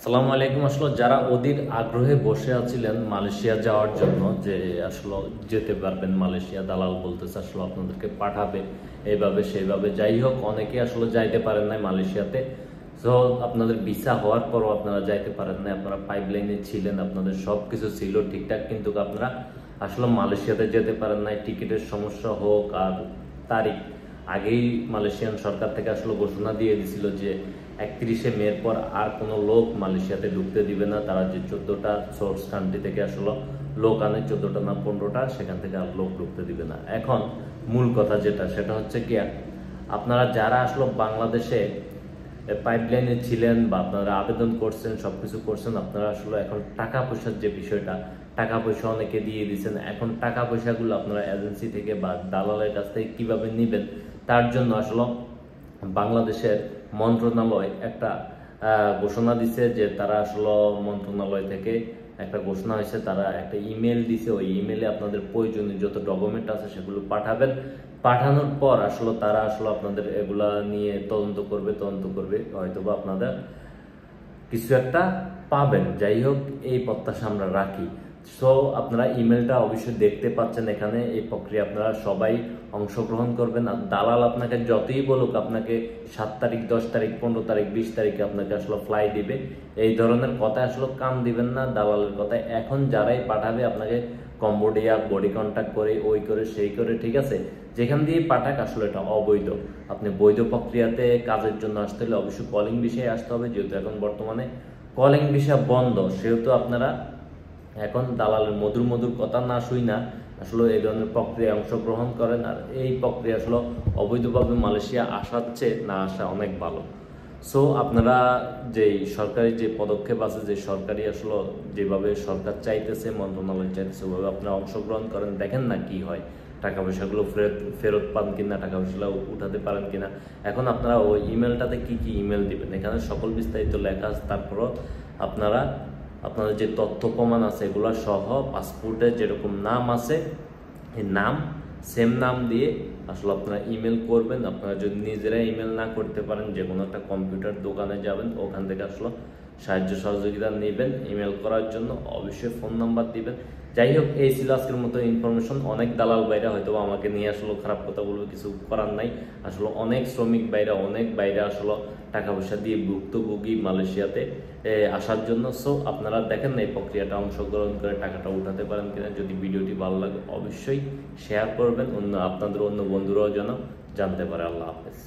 আসসালামু আলাইকুম। আসলে যারা অধীর আগ্রহে বসে আছিলেন মালয়েশিয়া যাওয়ার জন্য, যে আসলে যেতে পারবেন মালয়েশিয়া, দালাল বলতেছে আসলে আপনাদেরকে পাঠাবে এইভাবে সেইভাবে, যাই হোক অনেকে আসলে যাইতে পারেন নাই মালয়েশিয়াতে। তো আপনাদের ভিসা হওয়ার পরও আপনারা যাইতে পারেন নাই, আপনারা পাইপলাইনে ছিলেন, আপনাদের সব কিছু ছিল ঠিকঠাক, কিন্তু আপনারা আসলে মালয়েশিয়াতে যেতে পারেন নাই। টিকিটের সমস্যা হোক আর তারিখ আগেই মালয়েশিয়ান সরকার থেকে আসলে ঘোষণা দিয়ে দিছিল যে 31শে মের পর আর কোনো লোক মালয়েশিয়াতে ঢুকতে দিবে না। তারা যে 14টা সোর্স কান্ট্রি থেকে আসলে লোক আনে, 14টা না 15টা, সেখান থেকে আর লোক ঢুকতে দিবে না। এখন মূল কথা যেটা, সেটা হচ্ছে কি, আপনারা যারা আসলে বাংলাদেশে পাইপলাইনে ছিলেন বা আপনারা আবেদন করছেন, সবকিছু করছেন, আপনারা আসলে এখন টাকা পয়সার যে বিষয়টা, টাকা পয়সা অনেকে দিয়ে দিচ্ছেন। এখন টাকা পয়সাগুলো আপনারা এজেন্সি থেকে বা দালালের কাছ থেকে কিভাবে নেবেন, তার জন্য আসলে বাংলাদেশের মন্ত্রণালয় একটা ঘোষণা দিছে যে তারা আসলে মন্ত্রণালয় থেকে একটা ঘোষণা হয়েছে, তারা একটা ইমেল দিছে। ওই ইমেলে আপনাদের প্রয়োজনীয় যত ডকুমেন্ট আছে সেগুলো পাঠাবেন। পাঠানোর পর আসলে তারা আসলে আপনাদের এগুলা নিয়ে তদন্ত করবে, হয়তোবা আপনাদের কিছু একটা পাবেন। যাই হোক, এই প্রত্যাশা আমরা রাখি। সো আপনারা ইমেলটা অবশ্যই দেখতে পাচ্ছেন এখানে। এই প্রক্রিয়া আপনারা সবাই অংশগ্রহণ করবেন। আর দালাল আপনাকে যতই বলুক, আপনাকে 7 তারিখ, 10 তারিখ, 15 তারিখ, 20 তারিখে আপনাকে আসলে ফ্লাই দিবে, এই ধরনের কথা আসলে কান দিবেন না দালালের কথায়। এখন যারাই পাঠাবে আপনাকে কম্বোডিয়া বডি কন্ট্যাক্ট করে, ওই করে সেই করে, ঠিক আছে, যেখান দিয়ে পাঠাক আসলে এটা অবৈধ। আপনি বৈধ প্রক্রিয়াতে কাজের জন্য আসতে হলে অবশ্যই কলিং বিষয়ে আসতে হবে। যেহেতু এখন বর্তমানে কলিং বিষয় বন্ধ, সেহেতু আপনারা এখন দালালের মধুর মধুর কথা না শুই না আসলে এই ধরনের প্রক্রিয়ায় অংশগ্রহণ করেন। আর এই প্রক্রিয়া আসলে অবৈধভাবে মালয়েশিয়া আসাচ্ছে না আসা অনেক ভালো। সো আপনারা যেই সরকারি যে পদক্ষেপ আছে, যে সরকারি আসলে যেভাবে সরকার চাইতেছে, মন্ত্রণালয় চাইতেছে, ওইভাবে আপনারা অংশগ্রহণ করেন, দেখেন না কি হয়, টাকা পয়সাগুলো ফেরত পান কিনা, টাকা পয়সাগুলো উঠাতে পারেন কিনা। এখন আপনারা ওই ইমেলটাতে কি কি ইমেল দিবেন, এখানে সকল বিস্তারিত লেখা আছে। তারপরও আপনারা আপনাদের যে তথ্য প্রমাণ আছে এগুলো সহ, পাসপোর্টে যেরকম নাম আছে এই নাম, সেম নাম দিয়ে আসলে আপনারা ইমেল করবেন। আপনারা যদি নিজেরা ইমেল না করতে পারেন, যে কোনো একটা কম্পিউটার দোকানে যাবেন, ওখান থেকে আসলে সাহায্য সহযোগিতা নেবেন ইমেল করার জন্য। অবশ্যই ফোন নাম্বার দিবেন। যাই হোক, এই ছিল আজকের মতো ইনফরমেশন। অনেক দালাল বাইরা হয়তো আমাকে নিয়ে আসলে খারাপ কথা বলবে, কিছু করার নাই। আসলে অনেক শ্রমিক বাইরা, অনেক বাইরে আসলে টাকা পয়সা দিয়ে ভুক্তভোগী মালয়েশিয়াতে আসার জন্য। সো আপনারা দেখেন না এই প্রক্রিয়াটা, অংশগ্রহণ করে টাকাটা উঠাতে পারেন কিনা। যদি ভিডিওটি ভালো লাগে অবশ্যই শেয়ার করবেন, আপনাদের অন্য বন্ধুরাও যেন জানতে পারে। আল্লাহ হাফেজ।